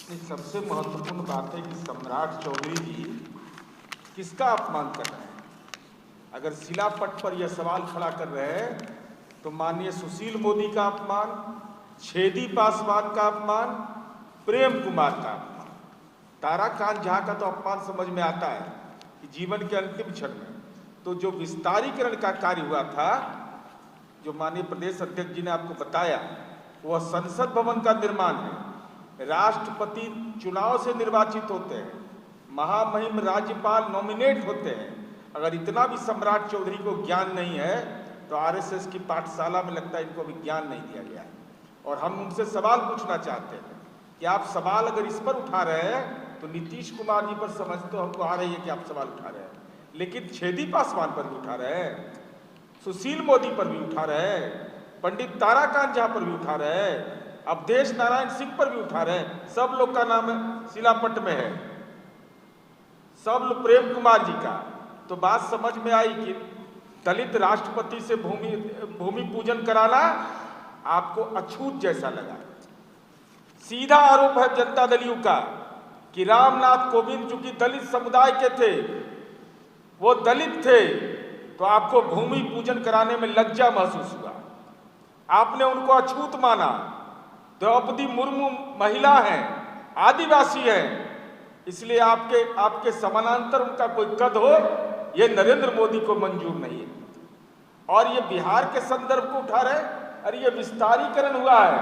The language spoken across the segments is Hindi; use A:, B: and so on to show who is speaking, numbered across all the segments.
A: नहीं, सबसे महत्वपूर्ण बात है कि सम्राट चौधरी जी किसका अपमान कर रहे हैं। अगर शिलापट पर यह सवाल खड़ा कर रहे हैं तो माननीय सुशील मोदी का अपमान, छेदी पासवान का अपमान, प्रेम कुमार का अपमान, ताराकांत झा का तो अपमान समझ में आता है कि जीवन के अंतिम क्षण में तो जो विस्तारीकरण का कार्य हुआ था, जो माननीय प्रदेश अध्यक्ष जी ने आपको बताया, वह संसद भवन का निर्माण है। राष्ट्रपति चुनाव से निर्वाचित होते हैं, महामहिम राज्यपाल नॉमिनेट होते हैं। अगर इतना भी सम्राट चौधरी को ज्ञान नहीं है तो आरएसएस की पाठशाला में लगता है इनको भी ज्ञान नहीं दिया गया है। और हम उनसे सवाल पूछना चाहते हैं कि आप सवाल अगर इस पर उठा रहे हैं तो नीतीश कुमार जी पर समझ तो हमको आ रही है कि आप सवाल उठा रहे हैं, लेकिन छेदी पासवान पर भी उठा रहे हैं, सुशील मोदी पर भी उठा रहे हैं, पंडित ताराकांत झा पर भी उठा रहे हैं, अवधेश नारायण सिंह पर भी उठा रहे हैं। सब लोग का नाम शिलापट में है, सब लोग प्रेम कुमार जी का। तो बात समझ में आई कि दलित राष्ट्रपति से भूमि पूजन कराना आपको अछूत जैसा लगा। सीधा आरोप है जनता दल यू का कि रामनाथ कोविंद चूंकि दलित समुदाय के थे, वो दलित थे, तो आपको भूमि पूजन कराने में लज्जा महसूस हुआ। आपने उनको अछूत माना। द्रौपदी मुर्मू महिला हैं, आदिवासी हैं, इसलिए आपके समानांतर उनका कोई कद हो, ये नरेंद्र मोदी को मंजूर नहीं है। और ये बिहार के संदर्भ को उठा रहे, अरे ये विस्तारीकरण हुआ है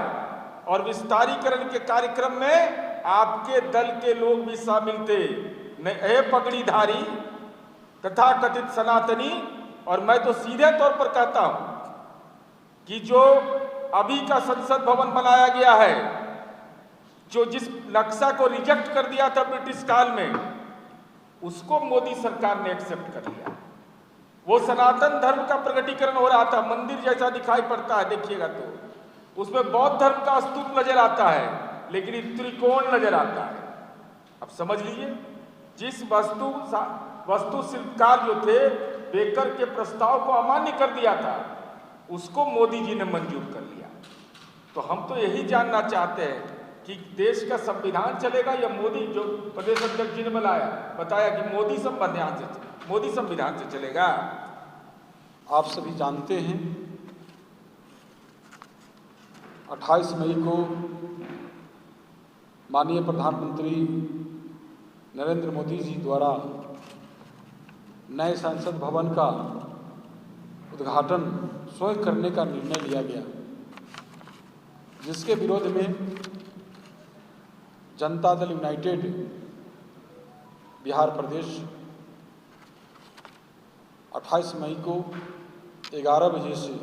A: और विस्तारीकरण के कार्यक्रम में आपके दल के लोग भी शामिल थे, नए पगड़ीधारी तथा कथित सनातनी। और मैं तो सीधे तौर पर कहता हूं कि जो अभी का संसद भवन बनाया गया है, जो जिस नक्शा को रिजेक्ट कर दिया था ब्रिटिश काल में, उसको मोदी सरकार ने एक्सेप्ट कर लिया। वो सनातन धर्म का प्रकटीकरण हो रहा था, मंदिर जैसा दिखाई पड़ता है, देखिएगा तो उसमें बौद्ध धर्म का स्तूप नजर आता है, लेकिन त्रिकोण नजर आता है। अब समझ लीजिए, जिस वस्तु शिल्पकार जो थे, बेकर के प्रस्ताव को अमान्य कर दिया था, उसको मोदी जी ने मंजूर कर लिया। तो हम तो यही जानना चाहते हैं कि देश का संविधान चलेगा या मोदी, जो प्रदेश अध्यक्ष जी ने बताया कि मोदी संविधान से चलेगा।
B: आप सभी जानते हैं 28 मई को माननीय प्रधानमंत्री नरेंद्र मोदी जी द्वारा नए संसद भवन का उद्घाटन स्वयं करने का निर्णय लिया गया, जिसके विरोध में जनता दल यूनाइटेड बिहार प्रदेश 28 मई को 11 बजे से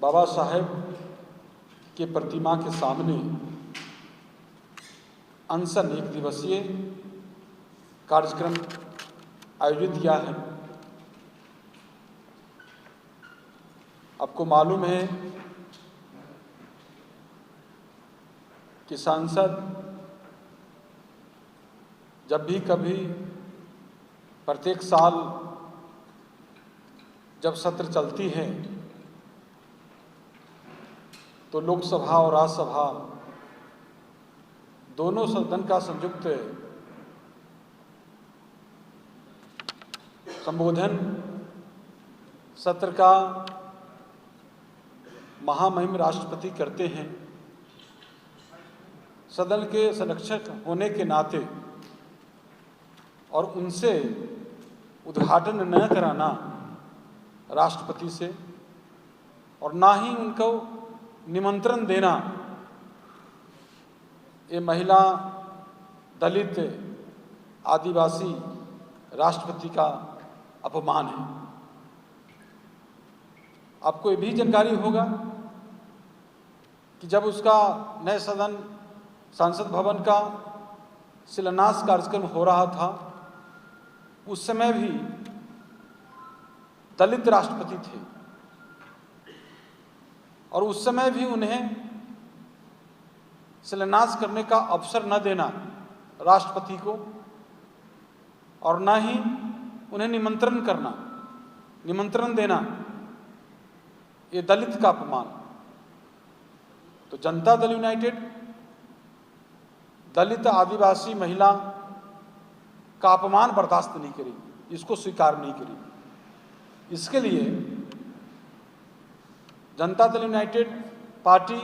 B: बाबा साहेब के प्रतिमा के सामने अनशन 1 दिवसीय कार्यक्रम आयोजित किया है। आपको मालूम है कि सांसद जब भी कभी प्रत्येक साल जब सत्र चलती है तो लोकसभा और राज्यसभा दोनों सदन का संयुक्त संबोधन सत्र का महामहिम राष्ट्रपति करते हैं। सदन के संरक्षक होने के नाते और उनसे उद्घाटन न कराना राष्ट्रपति से और ना ही उनको निमंत्रण देना, ये महिला, दलित, आदिवासी राष्ट्रपति का अपमान है। आपको ये भी जानकारी होगा कि जब उसका नए संसद भवन का शिलान्यास कार्यक्रम हो रहा था, उस समय भी दलित राष्ट्रपति थे और उस समय भी उन्हें शिलान्यास करने का अवसर न देना राष्ट्रपति को और न ही उन्हें निमंत्रण देना, ये दलित का अपमान। तो जनता दल यूनाइटेड दलित आदिवासी महिला का अपमान बर्दाश्त नहीं करेगी, इसको स्वीकार नहीं करेगी। इसके लिए जनता दल यूनाइटेड पार्टी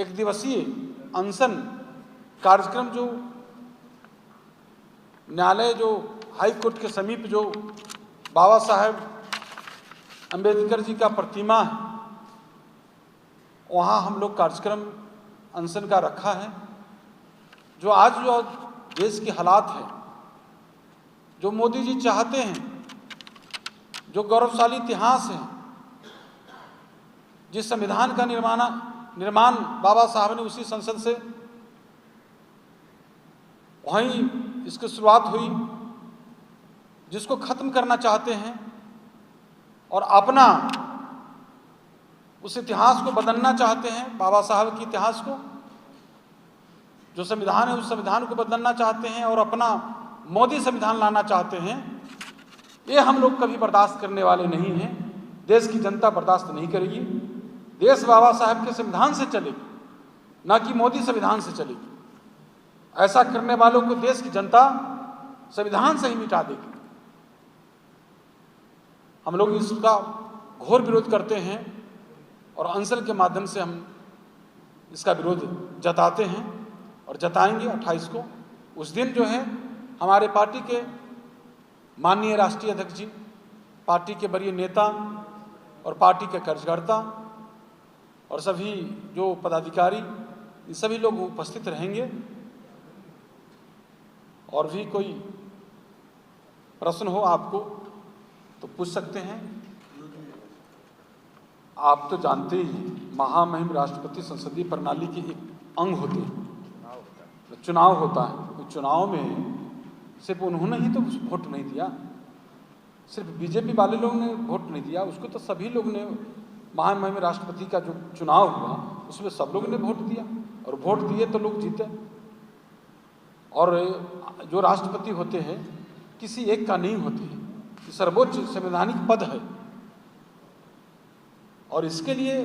B: एक दिवसीय अनशन कार्यक्रम जो न्यायालय जो हाई कोर्ट के समीप जो बाबा साहेब अंबेडकर जी का प्रतिमा है, वहाँ हम लोग कार्यक्रम अनशन का रखा है। जो आज जो देश के हालात है, जो मोदी जी चाहते हैं, जो गौरवशाली इतिहास है, जिस संविधान का निर्माण बाबा साहब ने उसी संसद से वहीं इसकी शुरुआत हुई, जिसको खत्म करना चाहते हैं और अपना उस इतिहास को बदलना चाहते हैं, बाबा साहब के इतिहास को, जो संविधान है उस संविधान को बदलना चाहते हैं और अपना मोदी संविधान लाना चाहते हैं। ये हम लोग कभी बर्दाश्त करने वाले नहीं हैं। देश की जनता बर्दाश्त नहीं करेगी। देश बाबा साहब के संविधान से चलेगी, ना कि मोदी संविधान से चलेगी। ऐसा करने वालों को देश की जनता संविधान से ही मिटा देगी। हम लोग इसका घोर विरोध करते हैं और अनशन के माध्यम से हम इसका विरोध जताते हैं और जताएंगे 28 को। उस दिन जो है हमारे पार्टी के माननीय राष्ट्रीय अध्यक्ष जी, पार्टी के वरीय नेता और पार्टी के कार्यकर्ता और सभी जो पदाधिकारी, ये सभी लोग उपस्थित रहेंगे। और भी कोई प्रश्न हो आपको तो पूछ सकते हैं। आप तो जानते ही हैं, महामहिम राष्ट्रपति संसदीय प्रणाली के एक अंग होते हैं, चुनाव होता है। तो चुनाव में सिर्फ उन्होंने ही तो वोट नहीं दिया, सिर्फ बीजेपी वाले लोगों ने वोट नहीं दिया, उसको तो सभी लोग ने, महामहिम राष्ट्रपति का जो चुनाव हुआ उसमें सब लोगों ने वोट दिया और वोट दिए तो लोग जीते। और जो राष्ट्रपति होते हैं किसी एक का नहीं होते हैं, सर्वोच्च संवैधानिक पद है। और इसके लिए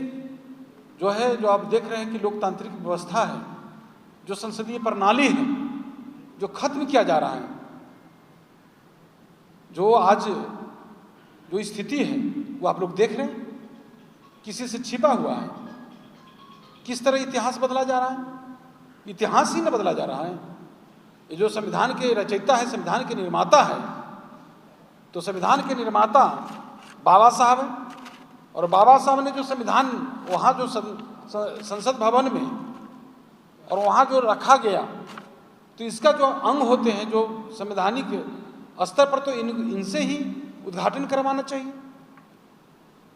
B: जो है, जो आप देख रहे हैं कि लोकतांत्रिक व्यवस्था है, जो संसदीय प्रणाली है, जो खत्म किया जा रहा है, जो आज जो स्थिति है वो आप लोग देख रहे हैं, किसी से छिपा हुआ है। किस तरह इतिहास बदला जा रहा है, इतिहास ही न बदला जा रहा है। ये जो संविधान के रचयिता है, संविधान के निर्माता है, तो संविधान के निर्माता बाबा साहब हैं। और बाबा साहब ने जो संविधान वहाँ जो संसद भवन में और वहाँ जो रखा गया, तो इसका जो अंग होते हैं जो संवैधानिक स्तर पर, तो इनसे ही उद्घाटन करवाना चाहिए,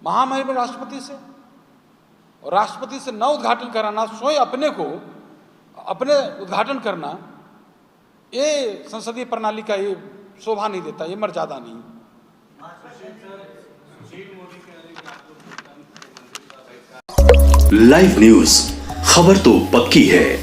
B: महामहिम राष्ट्रपति से। और राष्ट्रपति से न उद्घाटन कराना, स्वयं अपने को अपने उद्घाटन करना, ये संसदीय प्रणाली का ये शोभा नहीं देता, ये मर्यादा नहीं।
C: लाइव न्यूज, खबर तो पक्की है।